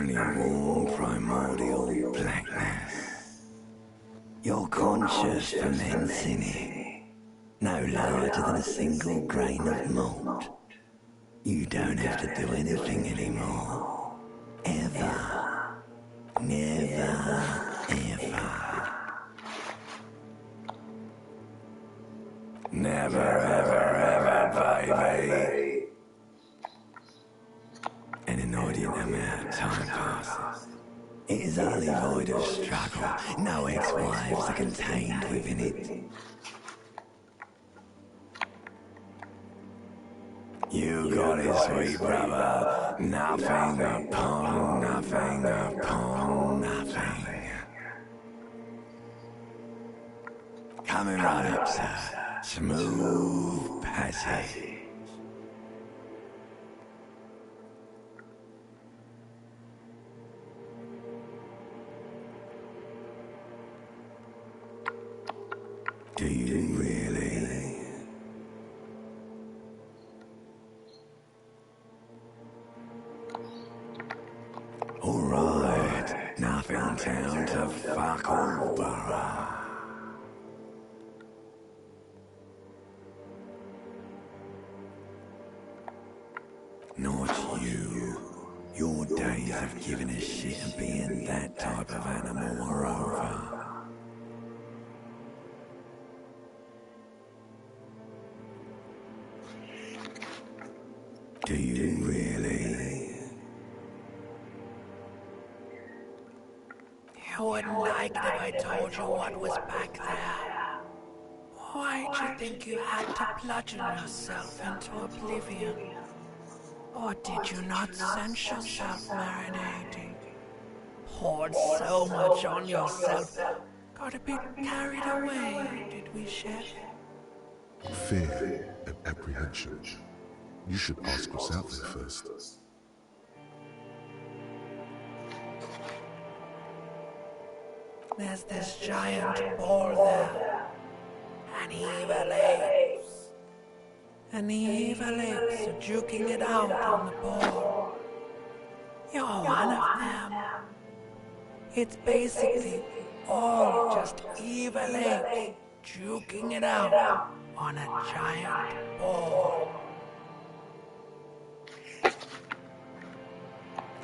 Only warm primordial blackness. Your conscious ferments in it, no larger than a single grain of malt. You don't have to do anything anymore. Ever. Never, ever. Never, ever, baby. An inordinate amount of time passes. It is utterly void of struggle. No ex-wives are contained within it. You got it, sweet brother. Nothing upon nothing upon nothing. Coming right up, sir. Smooth passage. Do you really? Alright, nothing down to fuck all, brother. Not you. Your days of giving a shit and being that type of animal are over. Do you really? You wouldn't like it if I told you what was back there. Why'd you think you had to bludgeon yourself into oblivion? Or did you not sense yourself marinating? Poured so much on yourself, got a bit carried away, did we, Chef? Fear and apprehension. You should ask yourself that first. There's this giant ball there. An evil apes. And the evil apes are juking it out on the ball. You're one of them. It's basically all just evil apes juking it out on a giant ball.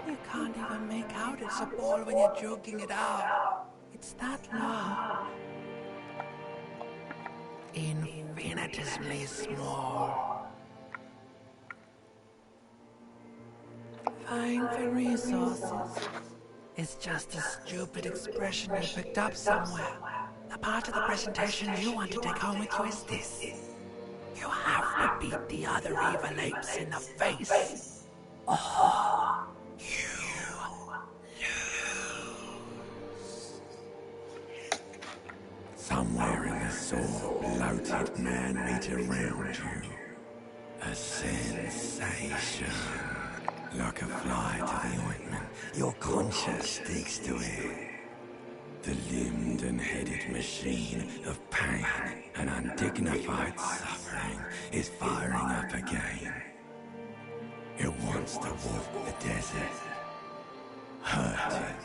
You can't even make out it's a ball when you're joking it out. It's that large. Infinitesimally small. Vying for resources is just a stupid expression you picked up somewhere. The part of the presentation you want to take home with you is this. You have to beat the other evil apes in the face. Or you lose. Somewhere in the sore, bloated man-meat around you. A sensation. Like a fly to the ointment, your conscience sticks to it. The limbed and headed machine of pain and undignified suffering is firing up again. It wants to walk the desert, hurting,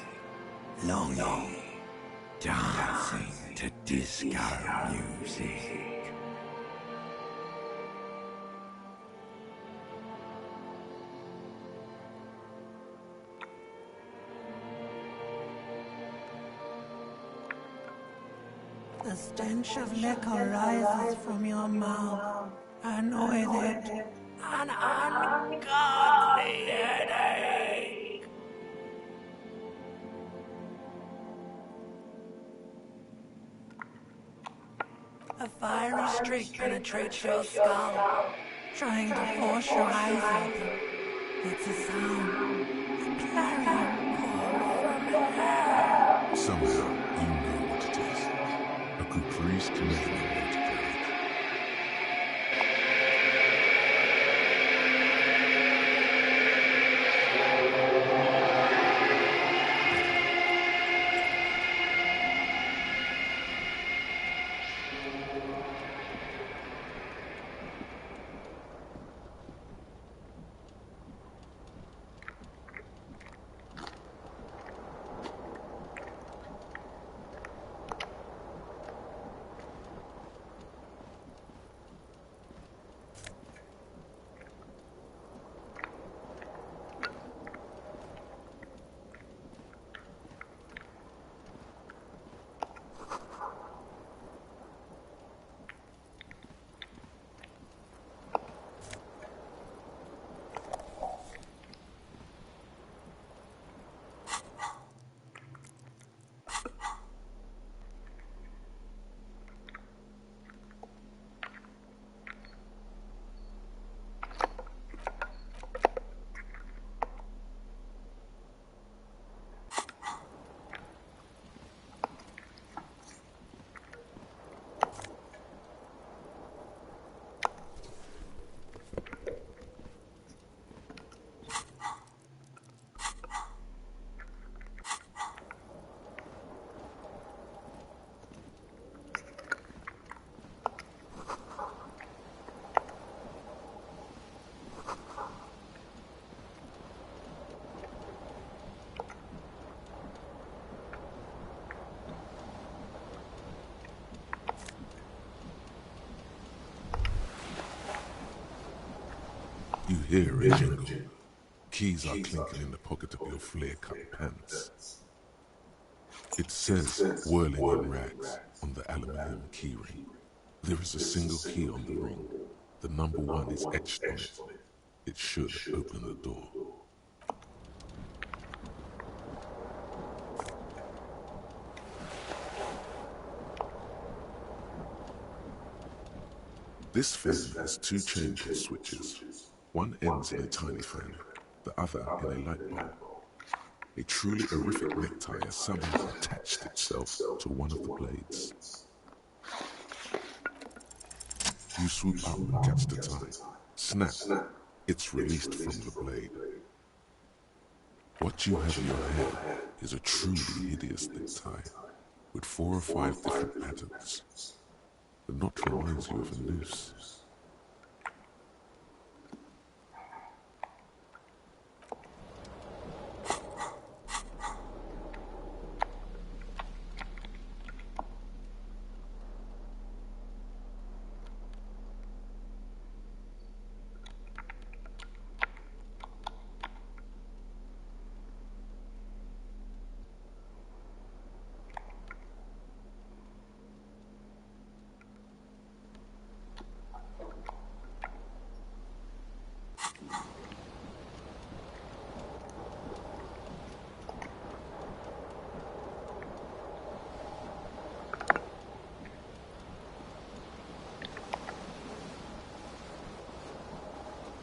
longing, dancing to disco music. The stench of liquor rises from your mouth, and with it, an ungodly headache. A fiery streak penetrates your skull, trying to force your eyes open. It's a sound, a clarion call from hell. Somehow, you know what it is. A caprice commanding you to carry. hear a jingle. Keys are clinking in the pocket of your flare-cut pants. It says whirling in rags on the aluminium keyring. There is a single key on the ring. The number 1 is etched on it. It should open the door. This fan has 2 chamber switches. One ends in a tiny fan, the other in a light bulb. A truly horrific necktie has somehow attached itself to one of the blades. You swoop up and catch the tie. Snap! It's released from the blade. What you have in your hand is a truly hideous necktie with 4 or 5 different patterns. The knot reminds you of a noose.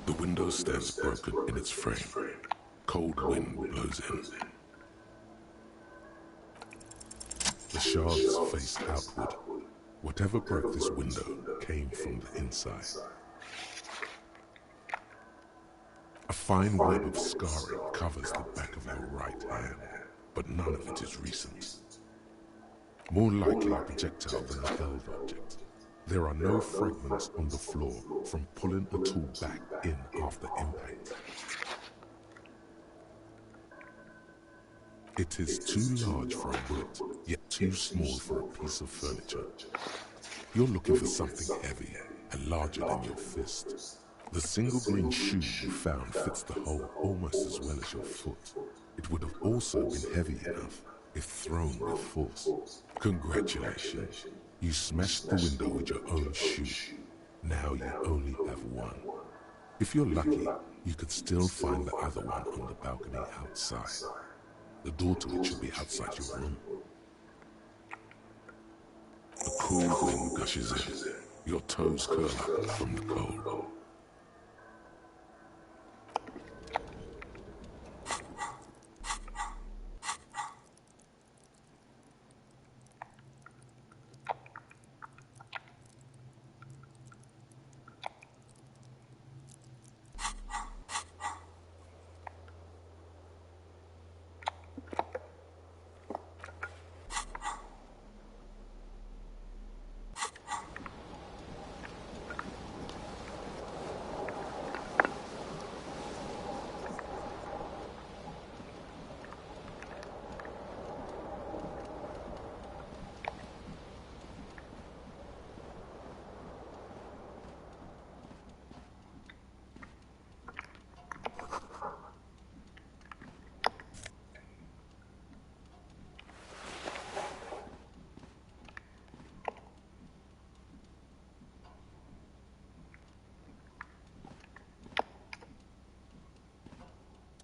The window stands broken in its frame. Cold wind blows in. The shards face outward. Whatever broke this window came from the inside. A fine web of scarring covers the back of your right hand, but none of it is recent. More likely a projectile than a held object. There are no fragments on the floor from pulling a tool back in after impact. It is too large for a bullet, yet too small for a piece of furniture. You're looking for something heavy and larger than your fist. The single green shoe you found fits the hole almost as well as your foot. It would have also been heavy enough if thrown with force. Congratulations. You smashed the window with your own shoe. Now you only have one. If you're lucky, you could still find the other one on the balcony outside. The door to it should be outside your room. The cool wind gushes in. Your toes curl up from the cold.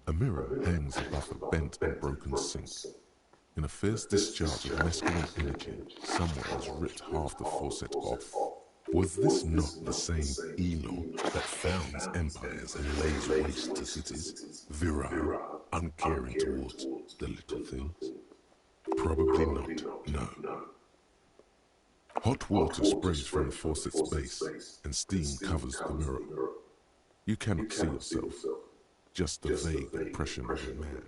A mirror hangs above a bent and broken sink. In a fierce discharge of masculine energy, someone has ripped half the faucet off. Was this not the same Elo that founds empires and lays waste to cities, virile, uncaring towards the little things? Probably not, no. Hot water sprays from the faucet's base, and steam covers the mirror. You cannot see yourself, just a vague impression of a man.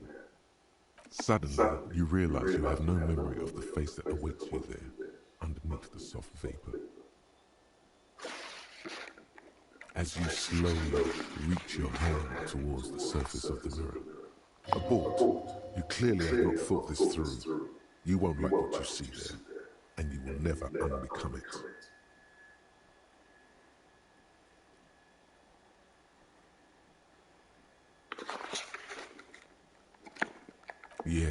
Suddenly, you realize you have no memory of the face that awaits you there, underneath the soft vapor. As you slowly reach your hand towards the surface of the mirror. Abort! You clearly have not thought this through. You won't like what you see there, and you will never unbecome it. Yeah,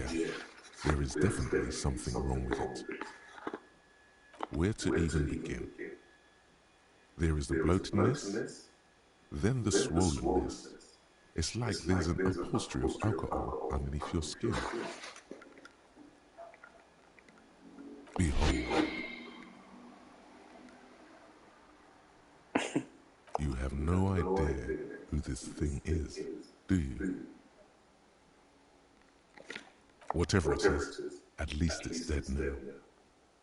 there is definitely something wrong with it. Where to even begin? There is the bloatedness, then the swollenness. It's like there's an upholstery of alcohol underneath your skin. Behold. You have no idea who this thing is, do you? Whatever it is, at least it's dead now.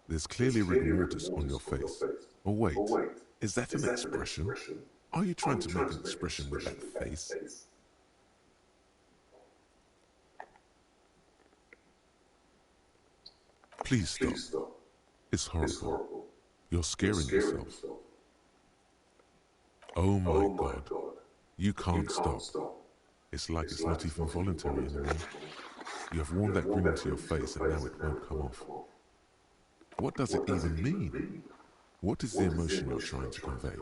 There's clearly rigor mortis on your face. Oh wait, is that an expression? Are you trying to make an expression with that face? Please stop. It's horrible. You're scaring yourself. Oh my God. You can't stop. It's like it's not even voluntary anymore. You have worn that grin into your face and now it won't come off. What does it even mean? What is the emotion you're trying to convey?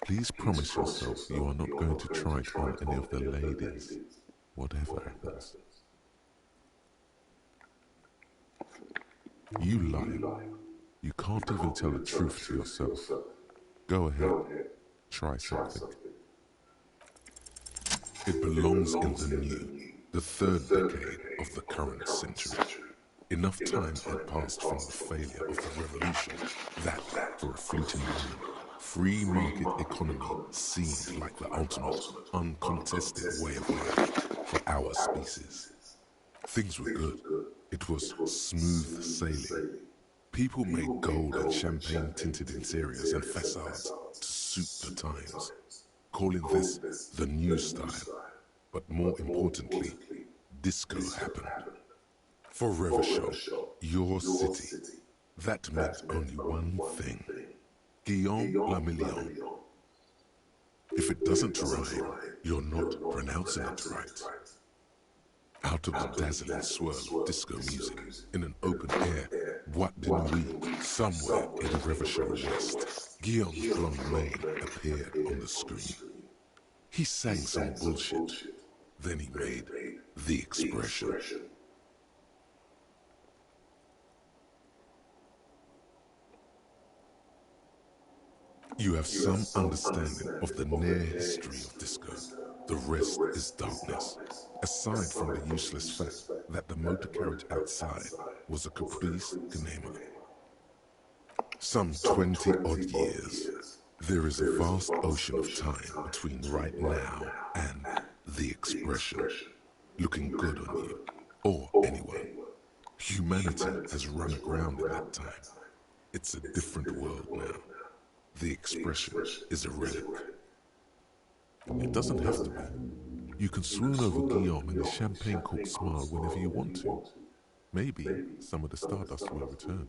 Please promise yourself you are not going to try it on any of the ladies, whatever happens. You lie. You can't even tell the truth to yourself. Go ahead, try something. It belongs in the new, the third decade of the current century. Enough time had passed from the failure of the revolution that, for a fleeting moment, free market economy seemed like the ultimate, uncontested way of life for our species. Things were good. It was smooth sailing. People made gold and champagne-tinted interiors and facades to suit the times, calling this the new style. But more importantly, disco happened. For Revachol, your city, that meant only one thing. Guillaume Lamillion. If it doesn't rhyme, you're not pronouncing it right. Out of the dazzling swirl of disco music, in an open air, boîte de nuit, somewhere in Revachol West, Guillaume's blonde mane appeared on the screen. He sang some bullshit. Then he made the expression. You have some understanding of the near history of disco. The rest is darkness. Aside from the useless fact that the motor carriage outside was a caprice Gnema. Some 20-odd years. There is a vast ocean of time between right now and the expression. Looking good on you, or anyone. Humanity has run aground in that time. It's a different world now. The expression is a relic. It doesn't have to be. You can swoon over Guillaume and his champagne-corked smile whenever you want to. Maybe some of the stardust will return.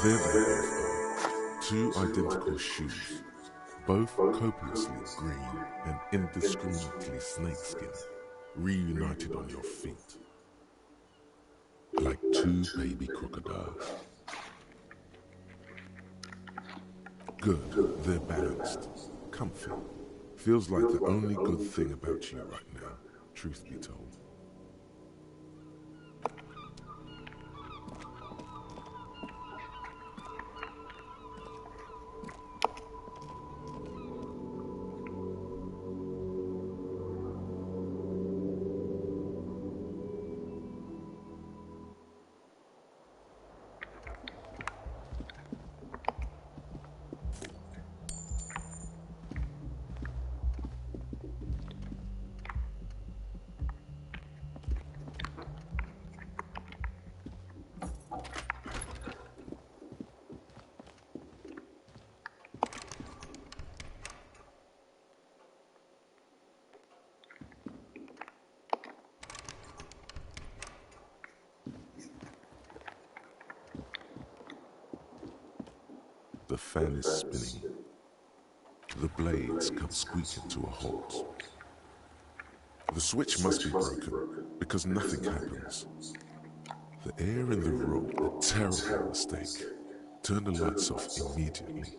Their victims are two identical shoes, both copiously green and indiscriminately snakeskin, reunited on your feet, like two baby crocodiles. Good, they're balanced, comfy. Feels like the only good thing about you right now, truth be told. The fan is spinning. The blades come squeaking to a halt. The switch must be broken, because nothing happens. The air in the room, a terrible mistake. Turn the lights off immediately.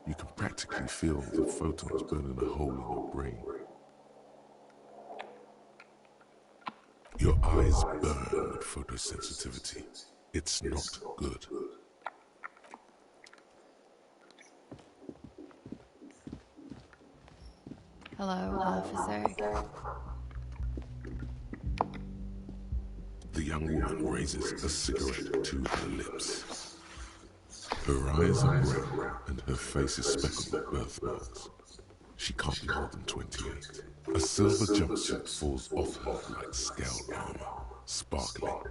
You can practically feel the photons burning a hole in your brain. Your eyes burn with photosensitivity. It's not good. Hello, officer. The young woman raises a cigarette to her lips. Her eyes are brown and her face is speckled with birthmarks. She can't be more than 28. A silver jumpsuit falls off her like scale armor, sparkling.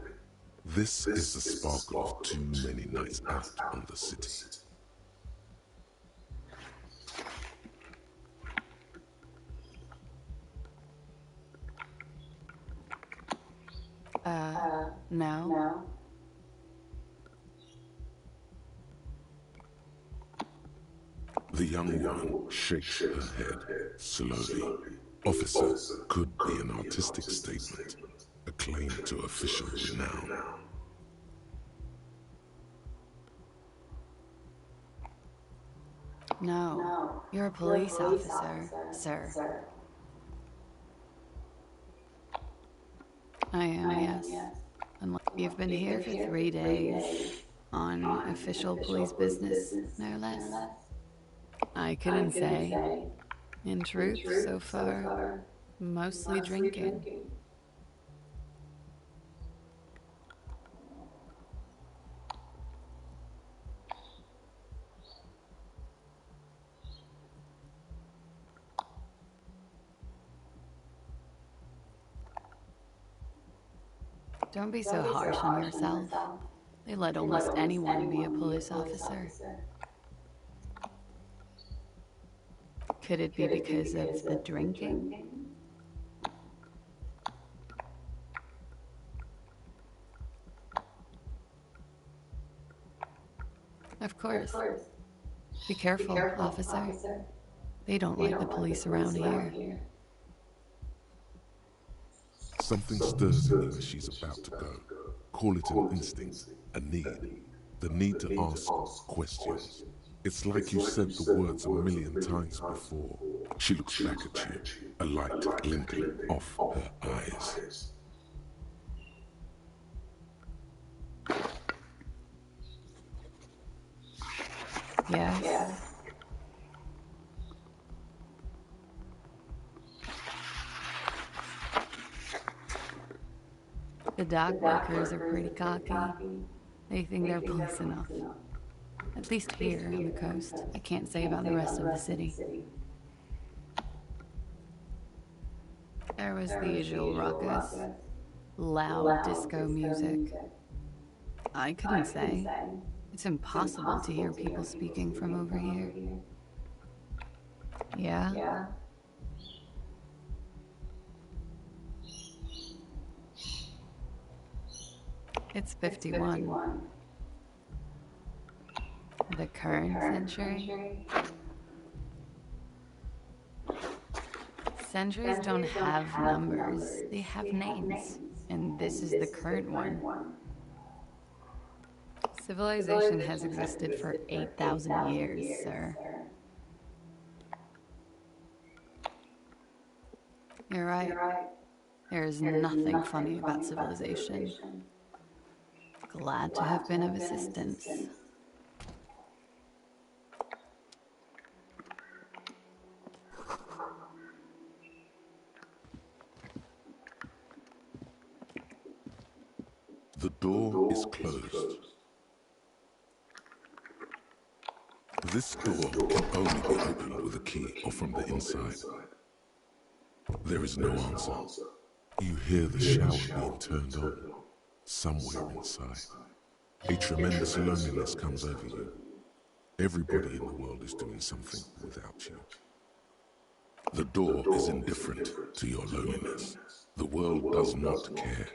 This is the sparkle of too many nights out on the city. No. The young woman shakes her head slowly. Officer could be an artistic statement, a claim to official renown. No. You're a police officer, sir. I am, yes. Unless you've been here for 3 days, on official police business, no less. I couldn't say. In truth, so far, mostly drinking. Don't be so harsh on yourself. They let almost anyone be a police officer. Could it be because of the drinking? Of course. Be careful, officer. They don't like the police around here. Something stirs in you as she's about to go. Call it an instinct, a need. The need to ask questions. It's like you've said the words a million times before. She looks back at you, a light glinting off her eyes. Yes. The dock workers are pretty cocky. They think they're police enough. At least here on the coast. I can't say about the rest of the city. There was the usual ruckus. Loud disco music. I couldn't say. It's impossible to hear people speaking from over here. Yeah? It's 51. The current century? Centuries don't have numbers, they have names. And this is the current one. Civilization has existed for 8,000 years, sir. You're right. There is nothing funny about civilization. Glad to have been of assistance. The door is closed. This door can only be opened with a key or from the inside. There is no answer. You hear the shower being turned on, somewhere inside. A tremendous loneliness comes over you. Everybody in the world is doing something without you. The door is indifferent to your loneliness. The world does not care.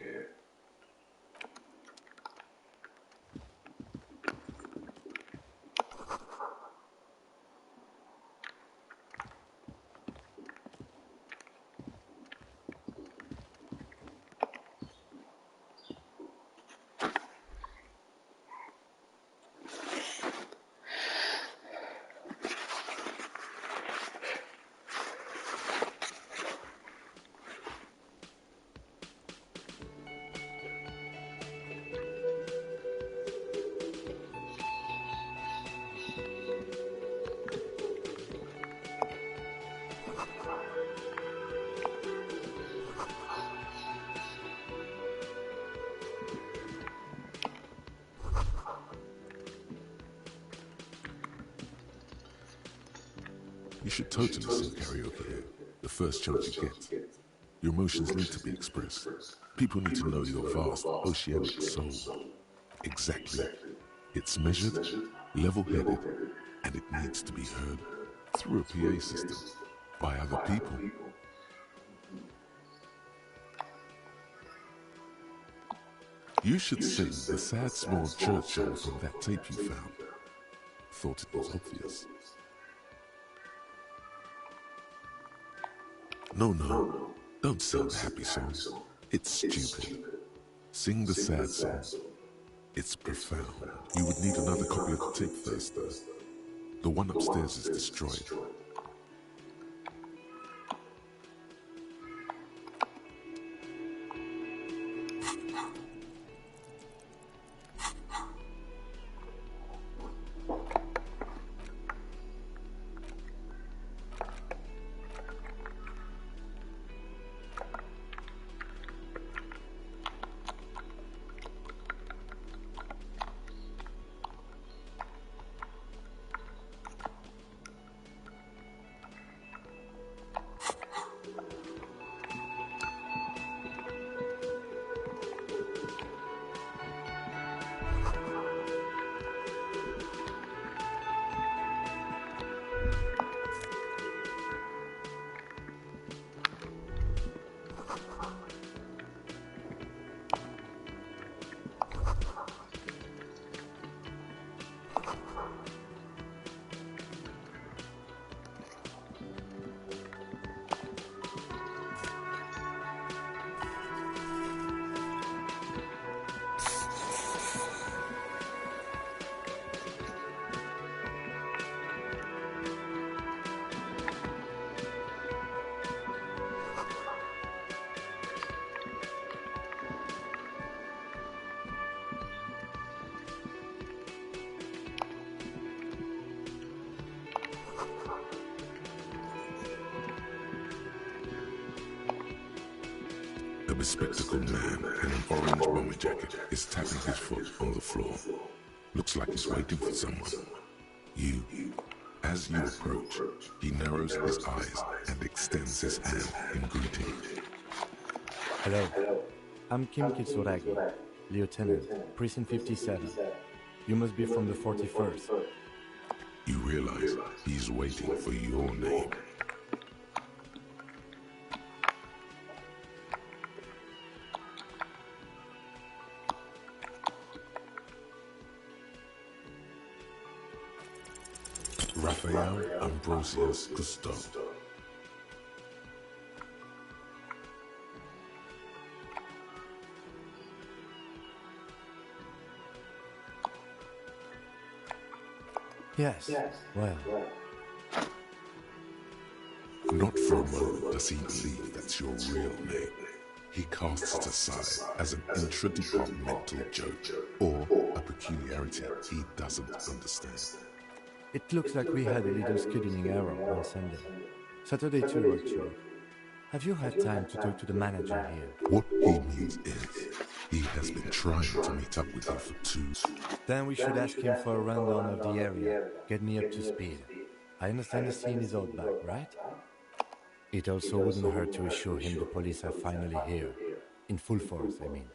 You should totally sing karaoke here, the first chance you get. Your emotions need to be expressed. People need to know your vast, oceanic soul. Exactly. It's measured, level-headed, and it needs to be heard through a PA system by other people. You should sing the sad small church song from that tape you found. Thought it was obvious. No, don't sing the happy song. It's stupid. Sing the sad song. It's profound. You would need another copy of the tape first, though. The one upstairs is destroyed. A bespectacled man in an orange bomber jacket is tapping his foot on the floor. Looks like he's waiting for someone. As you approach, he narrows his eyes and extends his hand in greeting. Hello, I'm Kim Kitsuragi, Lieutenant, Precinct 57. You must be from the 41st. You realize he's waiting for your name. Ambrosius Cousteau. Yes, well, Not for a moment does he believe that's your real name. He casts it aside as an intra-departmental joke, or a peculiarity he doesn't understand. it looks like we had a little scheduling error on Sunday. Saturday too, actually. Have you had time to talk to the manager here? What he means is, he has been trying to meet up with you for 2. Then we should ask him for a rundown of the area. Get me up to speed. I understand the scene is out back, right? It also wouldn't hurt to assure him the police are finally here. In full force, I mean.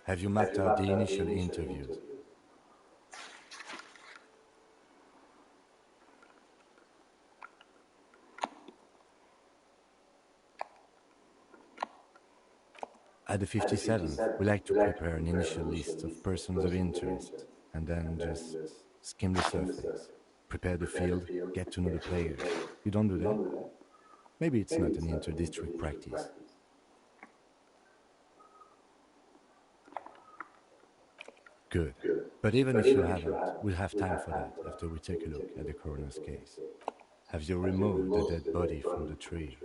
Have you mapped out the initial interviews? At the 57th, we like to prepare an initial list of persons of interest, and then just skim the surface. Prepare the field, get to know the players. You don't do that? Maybe it's not an inter-district practice. Good. But even if you haven't, we'll have time for that after we take a look at the coroner's case. Have you removed the dead body from the tree?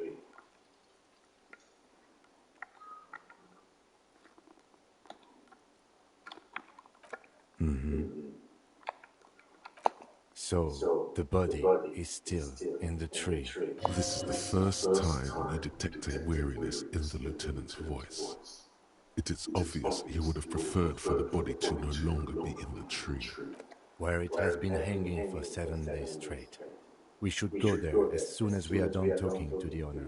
So, the body is still in the tree. This is the first time you detect a weariness in the lieutenant's voice. It is obvious he would have preferred for the body to no longer be in the tree. Where it has been hanging for 7 days straight. We should go there as soon as we are done talking to the owner.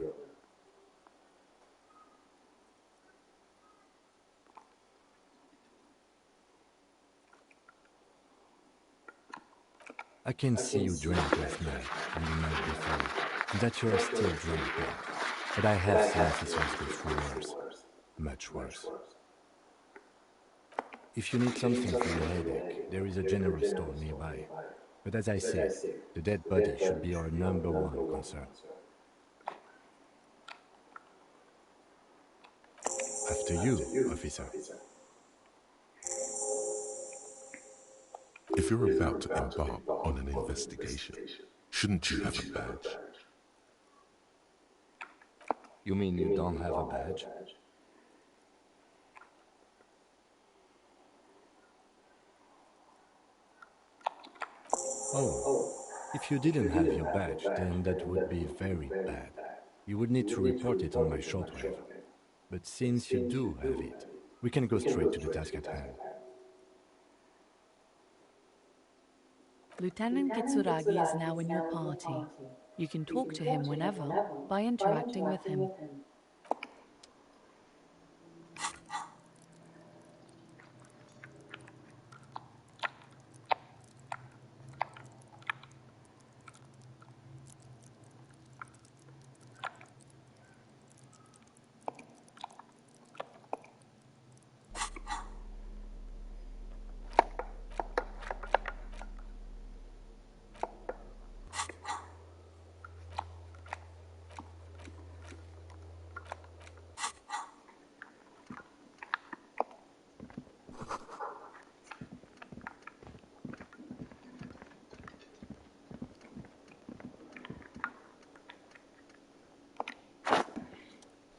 I can see you drank last night and the night before, that you are still drunk now. But I have seen officers get through worse. Much worse. If you need something for your headache, there is a general store nearby. But as I said, the dead body should be our #1 concern. After you, officer. If you're about to embark on an investigation, shouldn't you have a badge? You mean you don't have a badge? Oh, if you didn't have your badge, then that would be very bad. You would need to report it on my shortwave. But since you do have it, we can go straight to the task at hand. Lieutenant Kitsuragi is now in your party. You can talk to him whenever by interacting with him.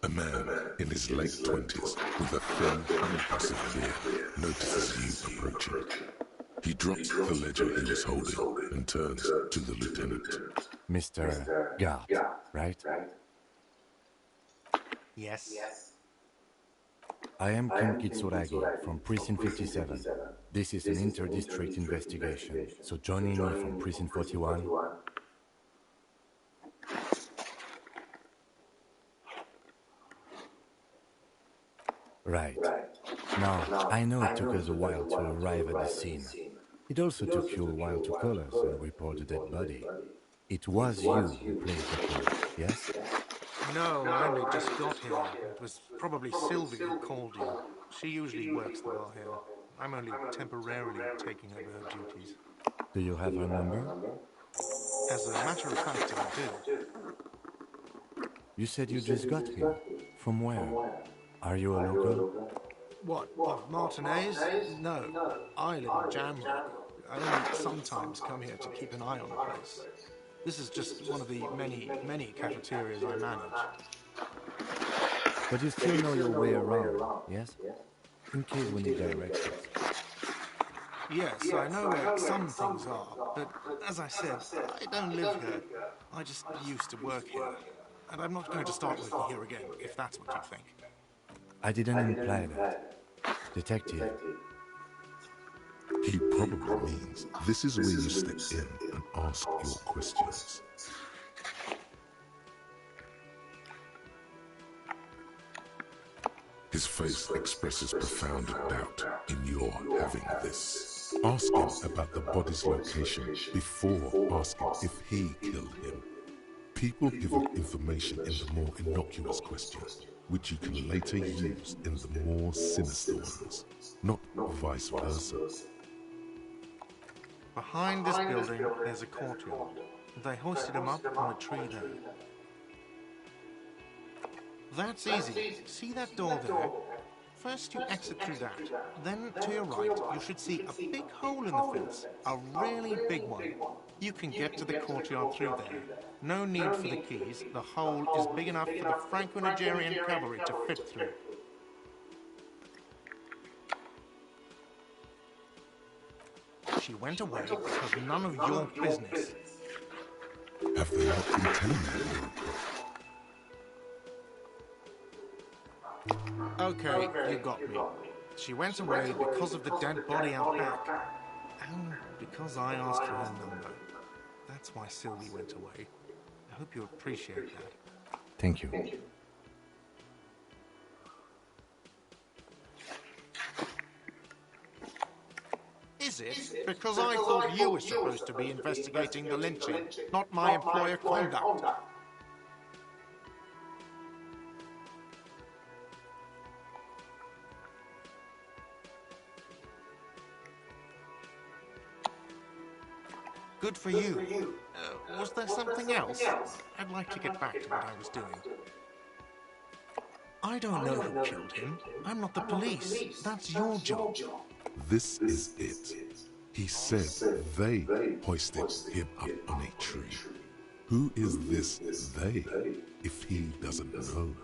A man in his late 20s with a thin, unimpressive beard notices you approaching. He drops the ledger he was holding and turns to the lieutenant. Mr. Gart, right? Yes. I am Kim Kitsuragi from Precinct 57. This is an inter-district investigation, so joining me from Precinct 41. Right. Now, I know it took us a while to arrive at the scene. It also took you a while to call us and report the dead body. It was you who played the call, yes? No, I only just got here. It was probably Sylvie who called you. She usually works the bar here. I'm only temporarily taking over her duties. Do you have her number? As a matter of fact, I do. You said you just got here. From where? Are you a local? What, of Martinez? No, I live in Jamrock. I only sometimes come here to keep an eye on the place. This is just one of the many cafeterias I manage. But you still know your way around, yes? In case we need directions. Yes, I know where some things are, but as I said, I don't live here. I just used to work here. And I'm not going to start working here again, if that's what you think. I didn't imply that. Detective. He probably means this is where you step in and ask your questions. His face expresses profound doubt in your having this. Ask him about the body's location before asking if he killed him. People give up information in the more innocuous questions, which you can later use in the more sinister ones, not vice versa. Behind this building, there's a courtyard. They hoisted him up on a tree there. That's easy. See that door there? First you exit through that. Then to your right, you should see a big hole in the fence. A really big one. You can get to the courtyard through there. No need for the keys. The hole is big enough for the Franco-Nigerian cavalry to fit through. She went away because none of your business. Have they not been telling you? Okay, you got me. She went away because of the dead body out back. And because I asked for her number. That's why Sylvie went away. I hope you appreciate that. Thank you. Is it? Because I thought you were supposed to be investigating the lynching, not my employer conduct. Good for you. Was there something else? I'd like to get back to what I was doing. I don't know who killed him. I'm not the police. That's your job. This is it. He said they hoisted him up on a tree. Who is this they, if he doesn't know?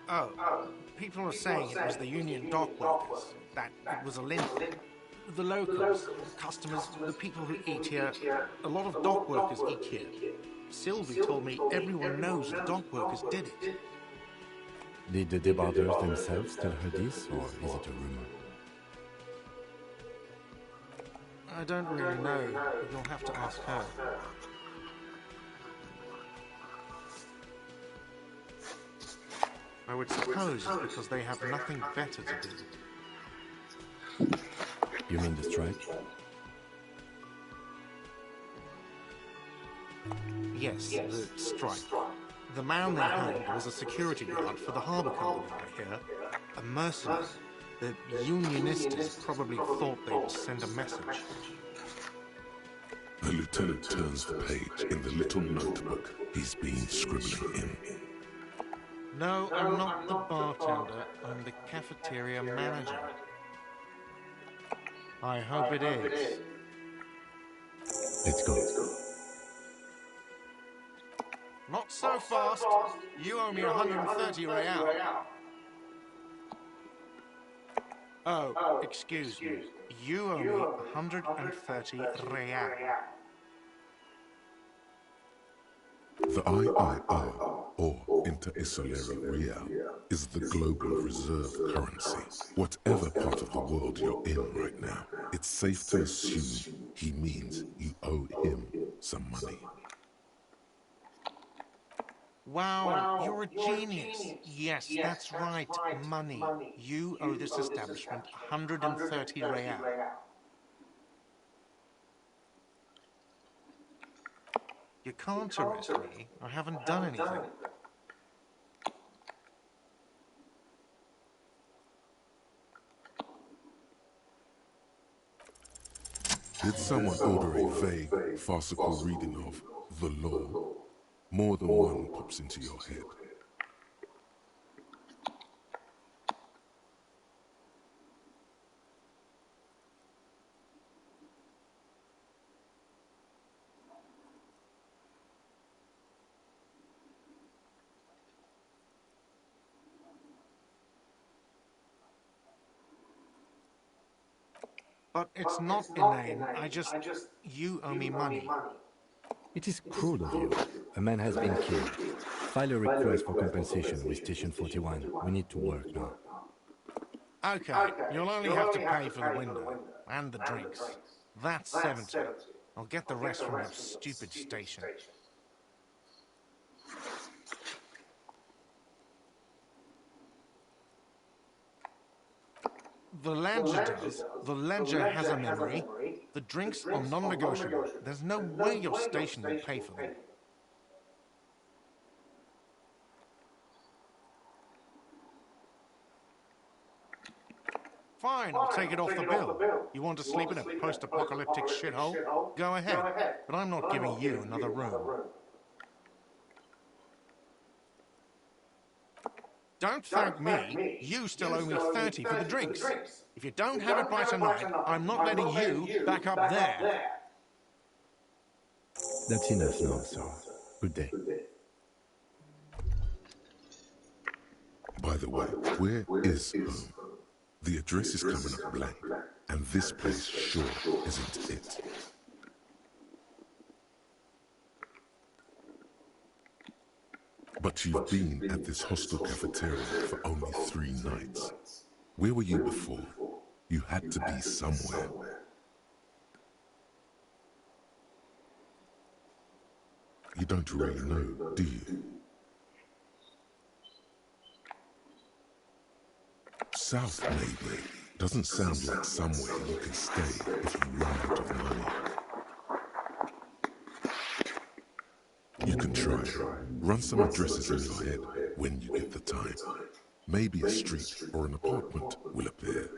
Oh, people are saying it was the union dock workers, that it was a lynch. The locals, customers, the people who eat here, a lot of dock workers eat here. Sylvie told me everyone knows the dock workers did it. Did the debarders themselves tell her this, or is it a rumor? I don't really know. You'll have to ask her. I would suppose it's because they have nothing better to do. You mean the strike? Yes, the strike. The man they hanged was a security guard for the harbour company, I hear. A mercenary. The unionists probably thought they'd send a message. The lieutenant turns the page in the little notebook he's been scribbling in. No, I'm not the bartender. I'm the cafeteria manager. I hope it is. Let's go. Not so fast. You owe me 130 real. Oh, excuse me. You owe me 130 real. The IIR, or Inter-Isolera Real, is the global reserve currency. Whatever part of the world you're in right now, it's safe to assume he means you owe him some money. Wow, you're a genius. Yes, that's right, money. You owe this establishment 130 real. You can't arrest me. I haven't done anything. Did someone order a vague, farcical reading of the law? More than one pops into your head. But it's not inane. You owe me money. It is cruel of you. A man has been killed. File a request for compensation with Station 41. We need to work now. Okay, you'll only have to pay for the window and the drinks. That's 70. I'll get the rest from your stupid station. The ledger has a memory. The drinks are non-negotiable. There's no way your station will pay for them. Fine, I'll take it off the bill. You want to sleep in a post-apocalyptic shithole? Go ahead, but I'm not giving you another room. Don't thank me. You still owe me 30 for the drinks. If you don't have it by tonight, I'm not letting you back up there. That's enough now, sir. Good day. By the way, where is home? The address is coming up blank, and this place sure isn't it. But you've been at this hostel cafeteria for only 3 nights. Where were you before? You had to be somewhere. You don't really know, do you? South, maybe. Doesn't sound like somewhere you can stay if you run out of money. You can try. Run some addresses in your head when you get the time. Maybe a street or an apartment will appear.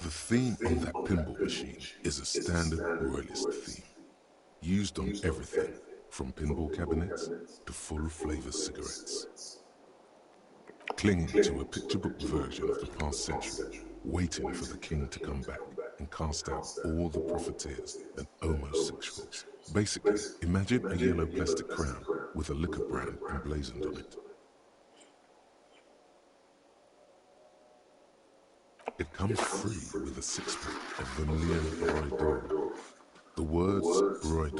The theme on that pinball machine is a standard royalist theme, used on everything from pinball cabinets to full-flavor cigarettes. Clinging to a picture-book version of the past century, waiting for the king to come back and cast out all the profiteers and homosexuals. Basically, imagine a yellow plastic crown with a liquor brand emblazoned on it. It comes free with a 6-pack of Vermilion Roy. The words Roy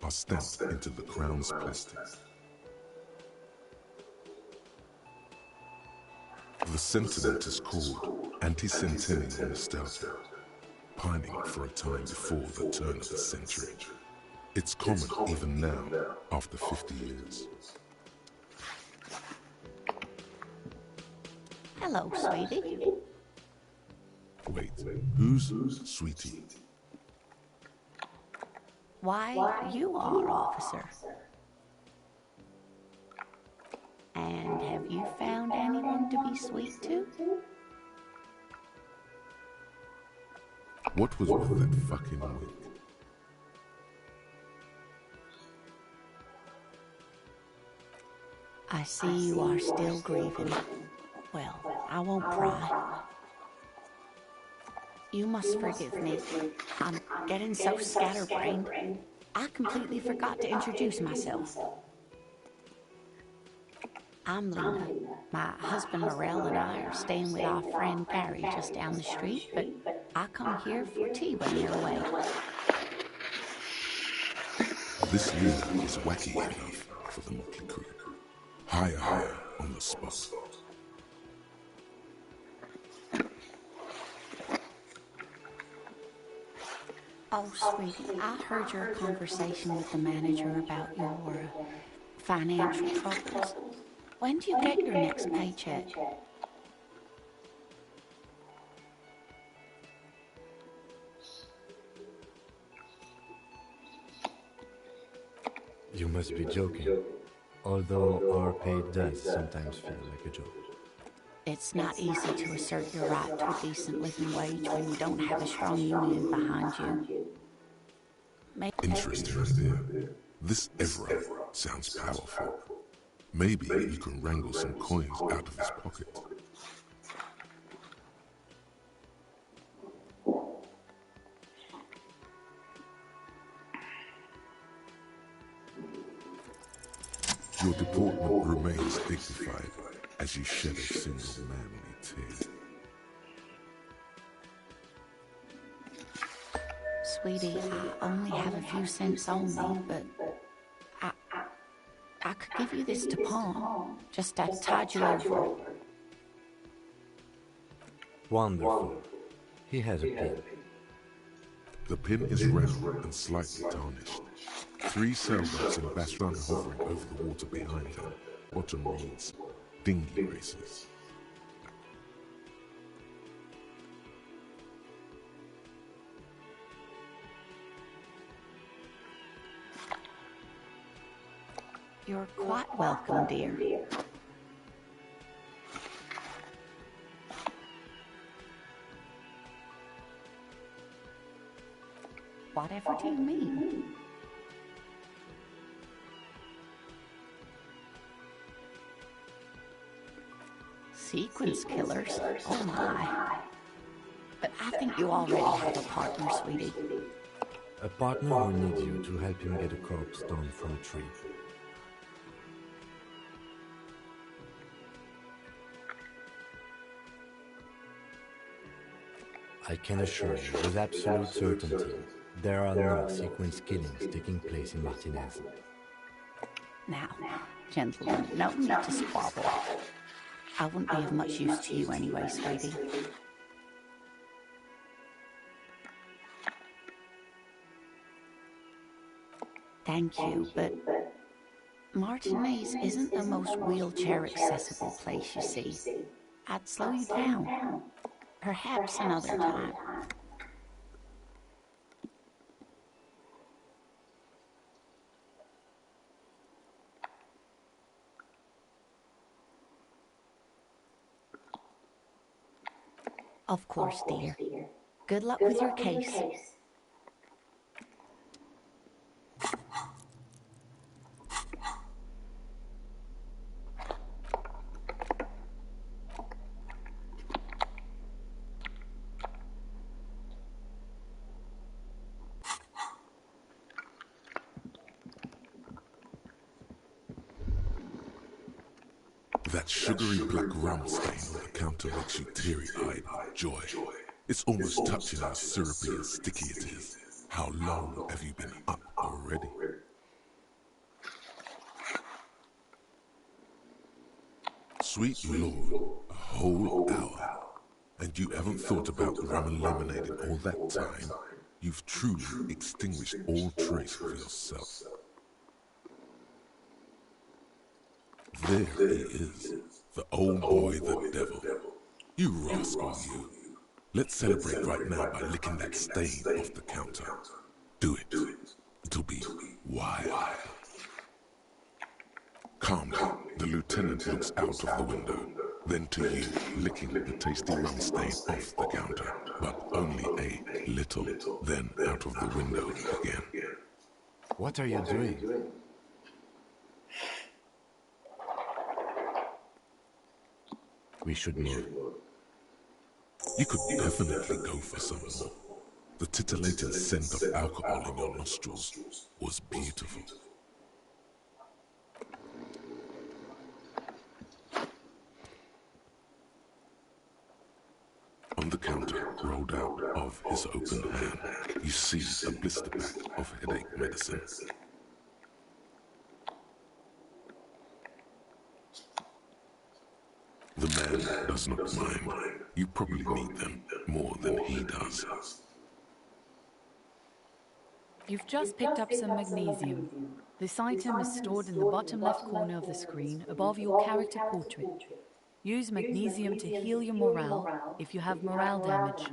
are stamped into the crown's plastic. The sentiment is called anti-centennial nostalgia, pining for a time before the turn of the century. It's common even now, after 50 years. Hello, sweetie. Wait, who's Sweetie? Why, you are, officer. And have you found anyone to be sweet to? What was with that fucking wig? I see you are still grieving. Well, I won't pry. You must forgive me. I'm getting so scatterbrained. I completely forgot to introduce myself. I'm Lena. My husband Morel and I are staying with our friend Carrie just down the street, but I come here for tea when you're away. This Lena is wacky enough for the motley crew. Higher on the spot. Oh, sweetie, I heard your conversation with the manager about your financial troubles. When do you get your next paycheck? You must be joking. Although our pay does sometimes feel like a joke. It's not easy to assert your right to a decent living wage when you don't have a strong union behind you. Interesting idea. This Evra sounds powerful. Maybe you can wrangle some coins out of his pocket. Your deportment remains dignified as you shed a single manly tear. Sweetie, I only have a few cents on me, but I could give you this to pawn, just to tide you over. Wonderful. He has a pin. The pin is round and slightly tarnished. 3 sailboats in bass run hovering over the water behind them. Bottom reads, dinghy races. You're quite welcome, dear. Whatever do you mean? Sequence killers? Oh my. But I think you already have a partner, sweetie. A partner who needs you to help him get a corpse down from a tree. I can assure you with absolute certainty, there are no sequence killings taking place in Martinez. Now, gentlemen, no need to squabble. I wouldn't be of much use to you anyway, sweetie. Thank you, but Martinez isn't the most wheelchair-accessible place, you see. I'd slow you down. Perhaps another time. Of course, dear. Good luck with your case. That sugary black rum stain on the counter makes you teary-eyed with joy. It's almost touching how syrupy and sticky it is. How long have you been up already? Sweet Lord, a whole hour. And you haven't thought about the rum and lemonade in all that time? You've truly extinguished all trace of yourself. There he is, the old boy, the devil. You rascal, you. Let's celebrate right now by licking that stain off the counter. Do it. It'll be wild. Calmly, the lieutenant looks out of the window, then to you, licking the tasty rum stain off the counter, but only a little, then out of the window again. What are you doing? We should move. You could definitely go for some more. The titillating scent of alcohol in your nostrils was beautiful. On the counter, rolled out of his open hand, you see a blister pack of headache medicine. The man does not mind. You probably need them more than he does. You've just picked up some magnesium. This item is stored in the bottom left corner of the screen above your character portrait. Use magnesium to heal your morale if you have morale damage.